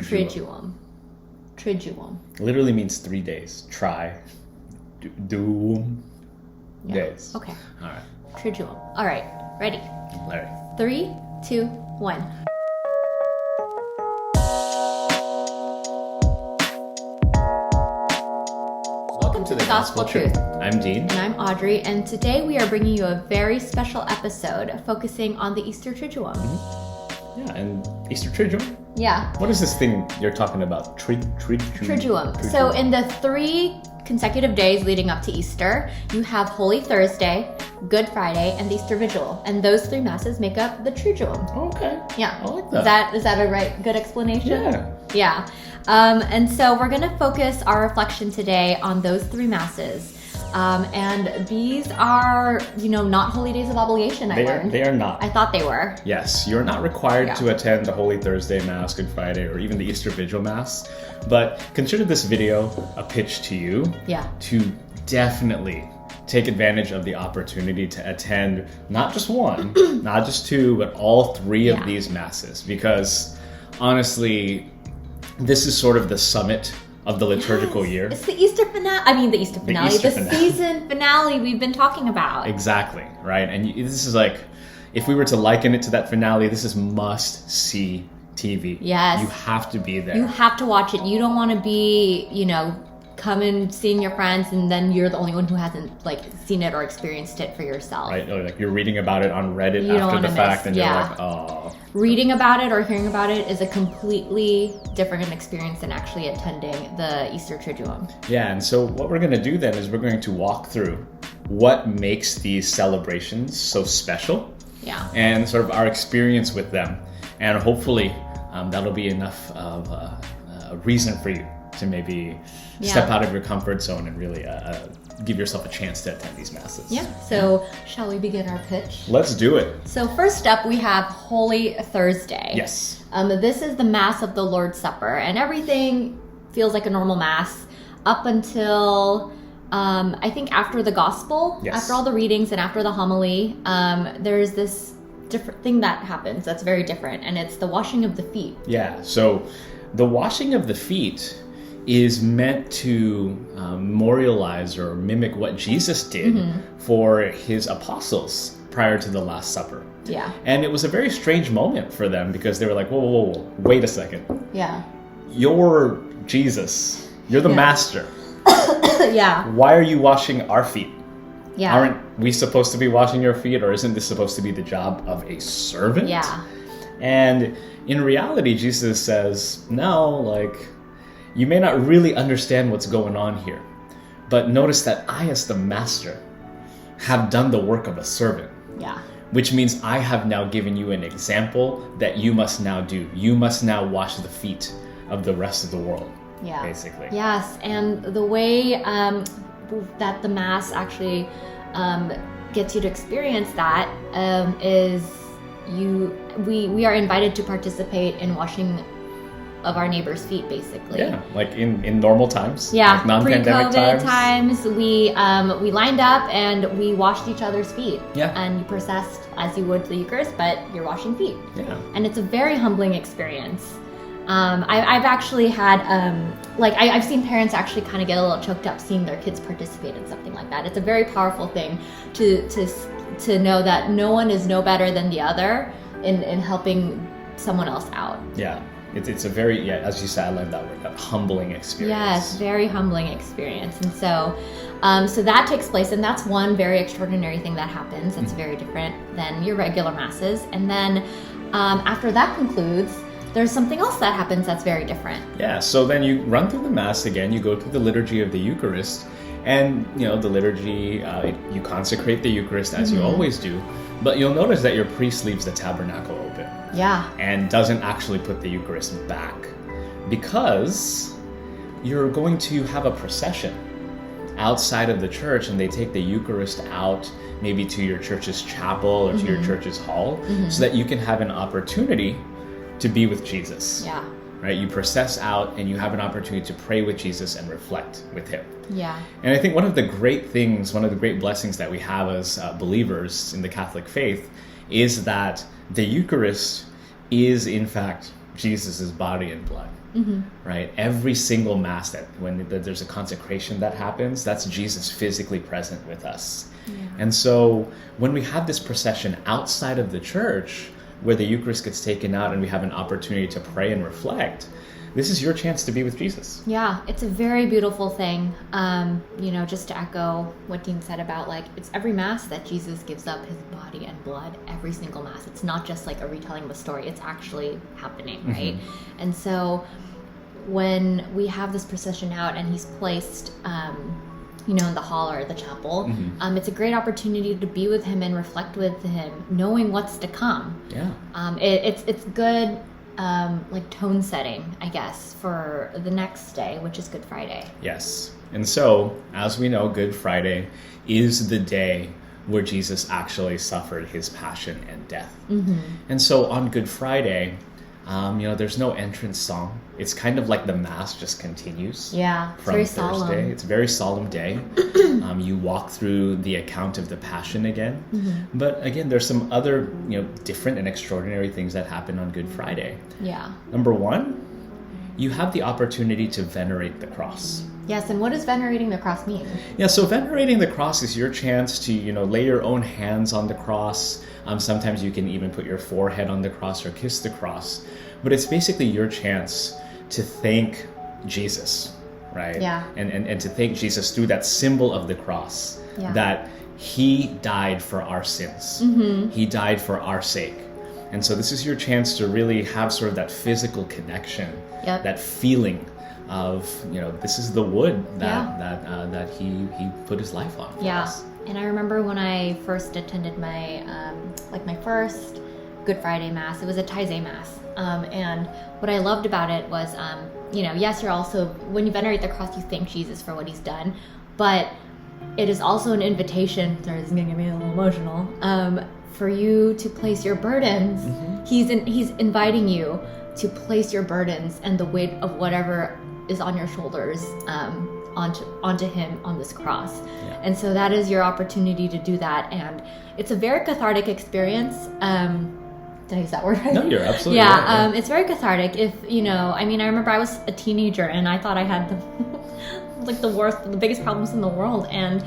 Triduum. Triduum. Literally means 3 days. Duum. Yeah. Days. Okay. All right. Triduum. All right. Ready? All right. 3, 2, 1. Welcome to the Gospel Truth. I'm Dean. And I'm Audrey, and today we are bringing you a very special episode focusing on the Easter Triduum. Mm-hmm. Yeah, and Easter Triduum? Yeah. What is this thing you're talking about? Triduum. So in the 3 consecutive days leading up to Easter, you have Holy Thursday, Good Friday, and the Easter Vigil. And those 3 masses make up the Triduum. Oh, okay. Yeah. I like that. Is that a good explanation? Yeah. Yeah. And so we're going to focus our reflection today on those 3 masses. And these are, not holy days of obligation, I learned. They are not. I thought they were. Yes, you're not required to attend the Holy Thursday Mass, Good Friday, or even the Easter Vigil Mass. But consider this video a pitch to you to definitely take advantage of the opportunity to attend not just one, not just 2, but all 3 of these masses. Because honestly, this is sort of the summit of the liturgical year. It's the Easter finale. The season finale we've been talking about. Exactly, right? And this is like, if we were to liken it to that finale, this is must-see TV. Yes. You have to be there. You have to watch it. You don't want to be, coming, seeing your friends, and then you're the only one who hasn't, seen it or experienced it for yourself. Right, or you're reading about it on Reddit after the fact, and you're like, oh. Reading about it or hearing about it is a completely different experience than actually attending the Easter Triduum. Yeah, and so what we're going to do then is we're going to walk through what makes these celebrations so special. Yeah. And sort of our experience with them. And hopefully that'll be enough of a reason for you to maybe step out of your comfort zone and really give yourself a chance to attend these masses. Yeah, so shall we begin our pitch? Let's do it. So first up, we have Holy Thursday. Yes. This is the Mass of the Lord's Supper, and everything feels like a normal Mass up until, I think after the Gospel, after all the readings and after the homily, there's this different thing that happens that's very different, and it's the washing of the feet. Yeah, so the washing of the feet is meant to memorialize or mimic what Jesus did for his apostles prior to the Last Supper. Yeah. And it was a very strange moment for them because they were like, whoa, wait a second. Yeah. You're Jesus. You're the master. Yeah. Why are you washing our feet? Yeah. Aren't we supposed to be washing your feet, or isn't this supposed to be the job of a servant? Yeah. And in reality, Jesus says, no, you may not really understand what's going on here, but notice that I, as the master, have done the work of a servant. Yeah. Which means I have now given you an example that you must now do. You must now wash the feet of the rest of the world, basically. Yes, and the way that the Mass actually gets you to experience that is we are invited to participate in washing of our neighbors' feet, basically. Yeah, like in normal times. Yeah, like non-pandemic pre-COVID times, we lined up and we washed each other's feet. Yeah. And you processed as you would the Eucharist, but you're washing feet. Yeah. And it's a very humbling experience. I've actually had, I've seen parents actually kind of get a little choked up seeing their kids participate in something like that. It's a very powerful thing to know that no one is no better than the other in helping someone else out. Yeah. It's a very, as you said, I love that word, that humbling experience. Yes, very humbling experience. And so that takes place, and that's one very extraordinary thing that happens. It's very different than your regular masses. And then after that concludes, there's something else that happens that's very different. Yeah, so then you run through the Mass again, you go through the liturgy of the Eucharist, and, the liturgy, you consecrate the Eucharist as you always do, but you'll notice that your priest leaves the tabernacle open. Yeah. And doesn't actually put the Eucharist back because you're going to have a procession outside of the church, and they take the Eucharist out maybe to your church's chapel or to your church's hall so that you can have an opportunity to be with Jesus. Yeah. Right? You process out and you have an opportunity to pray with Jesus and reflect with him. Yeah. And I think one of the great blessings that we have as believers in the Catholic faith is that the Eucharist is, in fact, Jesus' body and blood. right? Every single Mass that when there's a consecration that happens, that's Jesus physically present with us. Yeah. And so when we have this procession outside of the church, where the Eucharist gets taken out and we have an opportunity to pray and reflect, this is your chance to be with Jesus. Yeah, it's a very beautiful thing. Just to echo what Dean said about, like, it's every Mass that Jesus gives up his body and blood, every single Mass. It's not just like a retelling of a story, it's actually happening, right? And so when we have this procession out and he's placed, in the hall or the chapel, it's a great opportunity to be with him and reflect with him, knowing what's to come. Yeah. It's good, tone setting, I guess, for the next day, which is Good Friday. Yes. And so, as we know, Good Friday is the day where Jesus actually suffered his passion and death. And so on Good Friday, there's no entrance song. It's kind of like the Mass just continues. Yeah, it's from very Thursday. solemn. It's a very solemn day. You walk through the account of the Passion again. But again, there's some other, different and extraordinary things that happen on Good Friday. Yeah. Number one, you have the opportunity to venerate the cross. Yes, and what does venerating the cross mean? Yeah, so venerating the cross is your chance to, lay your own hands on the cross. Sometimes you can even put your forehead on the cross or kiss the cross. But it's basically your chance to thank Jesus, right? Yeah. And to thank Jesus through that symbol of the cross, that he died for our sins. He died for our sake. And so this is your chance to really have sort of that physical connection, that feeling of, this is the wood that he put his life on for us. And I remember when I first attended my my first Good Friday Mass, it was a Taizé Mass. And what I loved about it was, yes, you're also, when you venerate the cross, you thank Jesus for what he's done, but it is also an invitation, sorry, this is going to get me a little emotional, for you to place your burdens. He's inviting you to place your burdens and the weight of whatever is on your shoulders onto him on this cross. And so that is your opportunity to do that, and it's a very cathartic experience. Did I use that word right? No, you're absolutely right. It's very cathartic. If I remember I was a teenager and I thought I had the biggest problems in the world, and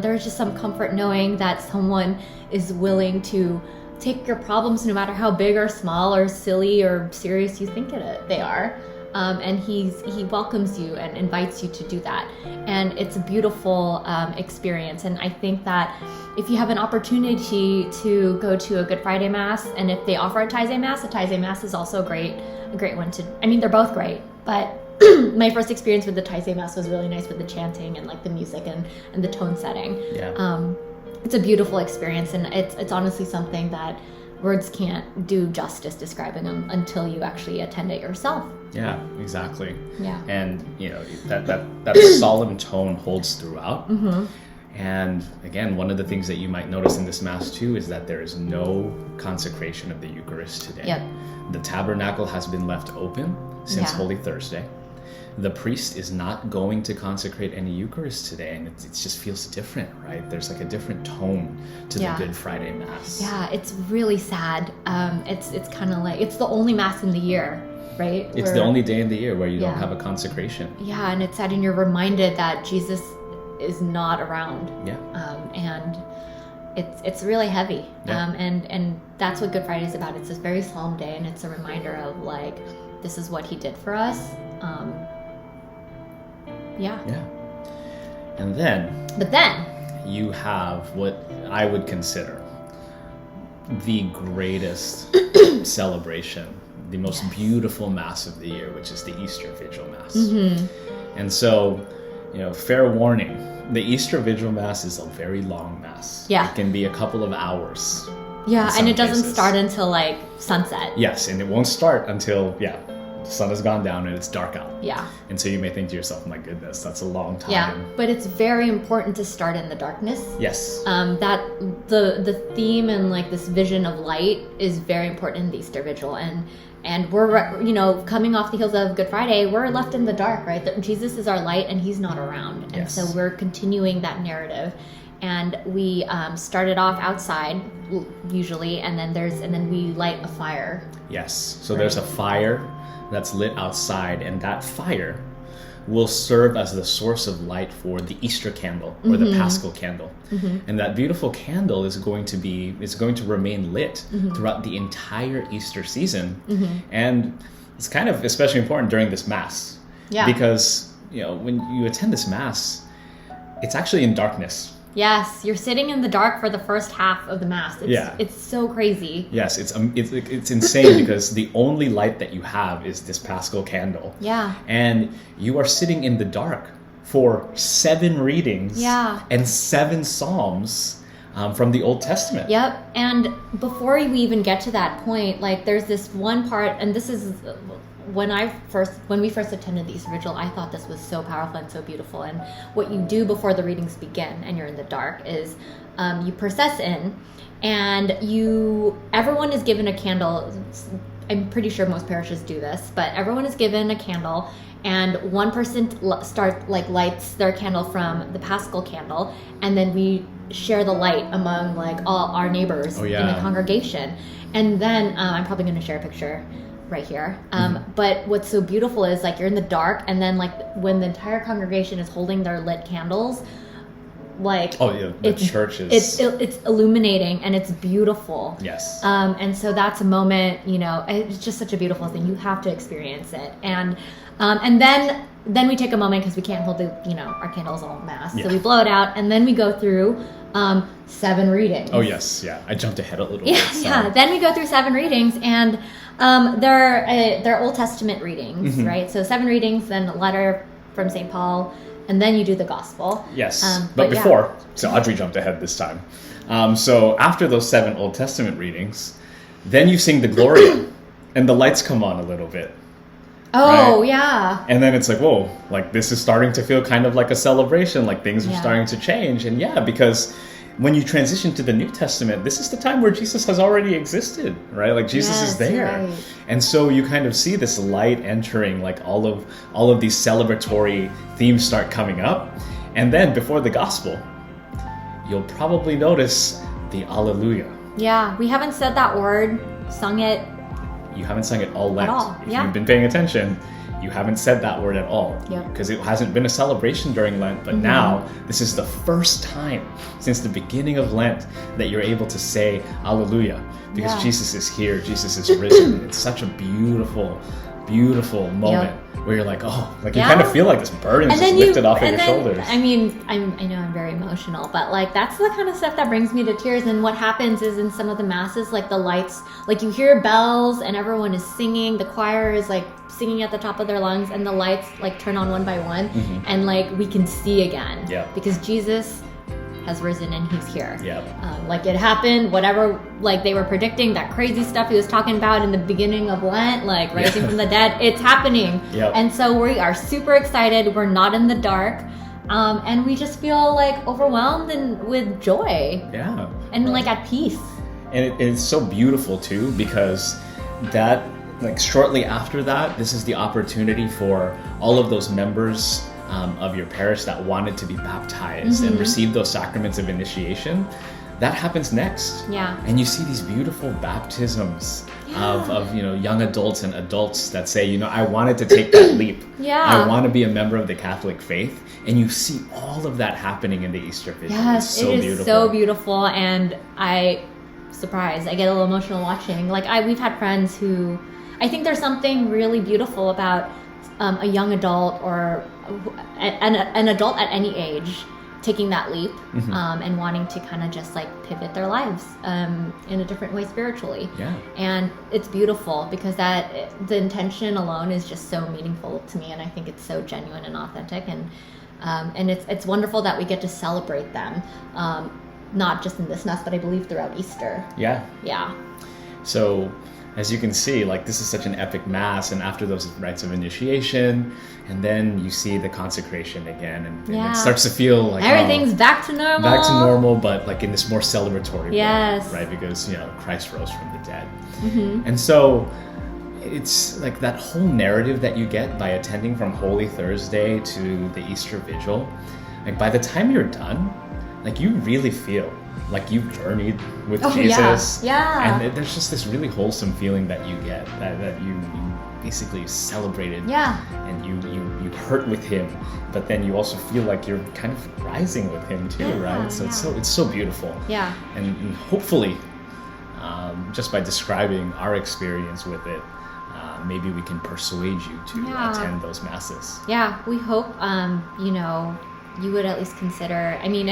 there's just some comfort knowing that someone is willing to take your problems, no matter how big or small or silly or serious you think they are. And he welcomes you and invites you to do that. And it's a beautiful experience. And I think that if you have an opportunity to go to a Good Friday Mass, and if they offer a Taizé Mass is also a great one to, they're both great, but my first experience with the Taizé Mass was really nice with the chanting and the music and the tone setting. Yeah. It's a beautiful experience, and it's honestly something that words can't do justice describing them until you actually attend it yourself. Yeah, exactly. Yeah. And, that solemn tone holds throughout. And again, one of the things that you might notice in this Mass too is that there is no consecration of the Eucharist today. The tabernacle has been left open since Holy Thursday. The priest is not going to consecrate any Eucharist today, and it just feels different, right? There's a different tone to the Good Friday Mass. Yeah, it's really sad. It's kind of it's the only Mass in the year, right? It's the only day in the year where you don't have a consecration. Yeah, and it's sad, and you're reminded that Jesus is not around. Yeah. And it's really heavy. Yeah. And that's what Good Friday is about. It's this very solemn day, and it's a reminder of this is what he did for us. Yeah. And then... But then... you have what I would consider the greatest celebration, the most beautiful Mass of the year, which is the Easter Vigil Mass. And so, fair warning, the Easter Vigil Mass is a very long Mass. Yeah. It can be a couple of hours. Yeah, and it doesn't start until sunset. Yes, and it won't start until, the sun has gone down and it's dark out. Yeah. And so you may think to yourself, my goodness, that's a long time. Yeah, but it's very important to start in the darkness. Yes. That the theme and this vision of light is very important in the Easter Vigil, and we're coming off the heels of Good Friday, we're left in the dark, right? That Jesus is our light and he's not around, and so we're continuing that narrative. And we started off outside usually, and then we light a fire. Yes. So there's a fire that's lit outside, and that fire will serve as the source of light for the Easter candle or the Paschal candle. And that beautiful candle is going to remain lit throughout the entire Easter season. And it's kind of especially important during this Mass. Because, when you attend this Mass, it's actually in darkness. Yes, you're sitting in the dark for the first half of the Mass. It's so crazy. Yes, it's insane because the only light that you have is this Paschal candle. Yeah. And you are sitting in the dark for 7 readings and 7 Psalms from the Old Testament. Yep. And before we even get to that point, like there's this one part, and this is when we first attended the Easter Vigil, I thought this was so powerful and so beautiful. And what you do before the readings begin and you're in the dark is you process in, and everyone is given a candle. I'm pretty sure most parishes do this, but everyone is given a candle, and one person lights their candle from the Paschal candle, and then we share the light among like all our neighbors in the congregation. And then I'm probably going to share a picture right here. But what's so beautiful is like you're in the dark, and then like when the entire congregation is holding their lit candles, like the church is it's illuminating and it's beautiful. Yes. And so that's a moment, it's just such a beautiful thing. You have to experience it. And then we take a moment because we can't hold our candles all Mass. So we blow it out, and then we go through 7 readings. Oh yes, yeah. I jumped ahead a little bit. Yeah. Then we go through 7 readings, and they're Old Testament readings, right? So 7 readings, then a letter from St. Paul, and then you do the Gospel. Yes, but before, so Audrey jumped ahead this time. So after those 7 Old Testament readings, then you sing the Gloria, and the lights come on a little bit. Oh, right? Yeah. And then it's like, whoa, like this is starting to feel kind of like a celebration, like things are starting to change. And because when you transition to the New Testament, this is the time where Jesus has already existed, right? Like Jesus is there. Right. And so you kind of see this light entering, like all of these celebratory themes start coming up. And then before the Gospel, you'll probably notice the Alleluia. Yeah, we haven't said that word, sung it. You haven't sung it all Lent. If you've been paying attention, you haven't said that word at all. Because it hasn't been a celebration during Lent, but now this is the first time since the beginning of Lent that you're able to say Alleluia, because Jesus is here, Jesus is risen. It's such a beautiful, beautiful moment where you're like, you kind of feel like this burden is just lifted off of your shoulders. I mean, I know I'm very emotional, but like that's the kind of stuff that brings me to tears. And what happens is in some of the Masses, like the lights, like you hear bells and everyone is singing, the choir is like singing at the top of their lungs, and the lights like turn on one by one, and like we can see again, because Jesus has risen and he's here. Like it happened, whatever like they were predicting, that crazy stuff he was talking about in the beginning of Lent, like rising from the dead, it's happening. And so we are super excited. We're not in the dark, and we just feel like overwhelmed and with joy. And like at peace. And it's so beautiful too, because that like shortly after that, this is the opportunity for all of those members of your parish that wanted to be baptized and receive those sacraments of initiation. That happens next. And you see these beautiful baptisms of young adults and adults that say, I wanted to take that leap. I want to be a member of the Catholic faith. And you see all of that happening in the Easter Vigil. It's so beautiful. It is so beautiful, So as you can see, like this is such an epic Mass, and after those rites of initiation, and then you see the consecration again, and it starts to feel like everything's back to normal. But like in this more celebratory way, right? Because Christ rose from the dead, and so it's like that whole narrative that you get by attending from Holy Thursday to the Easter Vigil. Like by the time you're done, like you really feel like you've journeyed with Jesus. And there's just this really wholesome feeling that you get, that basically celebrated. Yeah. And you hurt with him, but then you also feel like you're kind of rising with him too, right? So it's so beautiful. Yeah. And hopefully, just by describing our experience with it, maybe we can persuade you to attend those masses. Yeah, we hope you would at least consider. I mean,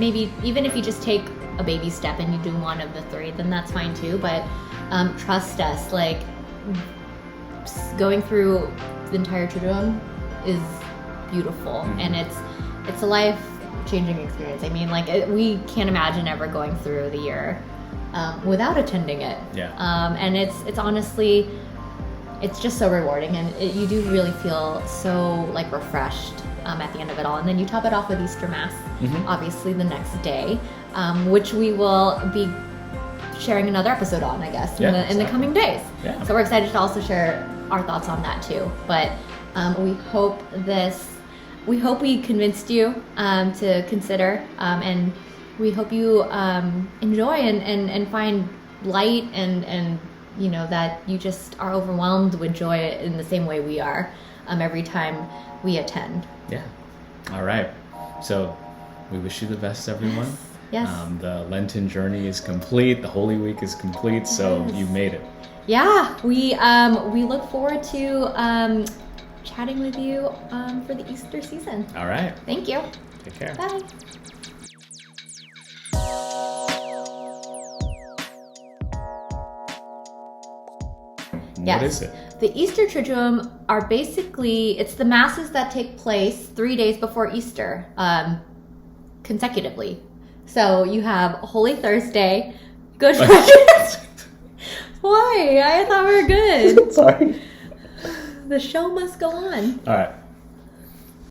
maybe even if you just take a baby step and you do one of the three, then that's fine too. But trust us, like going through the entire Triduum is beautiful, and it's a life-changing experience. I mean, like we can't imagine ever going through the year without attending it. Yeah. And it's honestly, it's just so rewarding, and you do really feel so like refreshed at the end of it all. And then you top it off with Easter Mass, obviously the next day, which we will be sharing another episode on, I guess, in the coming days. Yeah. So we're excited to also share our thoughts on that too. But we hope we convinced you to consider, and we hope you enjoy and find light and that you just are overwhelmed with joy in the same way we are every time we attend. Yeah. All right. So we wish you the best, everyone. Yes. The Lenten journey is complete. The Holy Week is complete. So you made it. Yeah. We look forward to chatting with you for the Easter season. All right. Thank you. Take care. Bye. What is it? The Easter Triduum are basically, it's the masses that take place 3 days before Easter, consecutively. So you have Holy Thursday, Good Friday. Why? I thought we were good. Sorry. The show must go on. All right.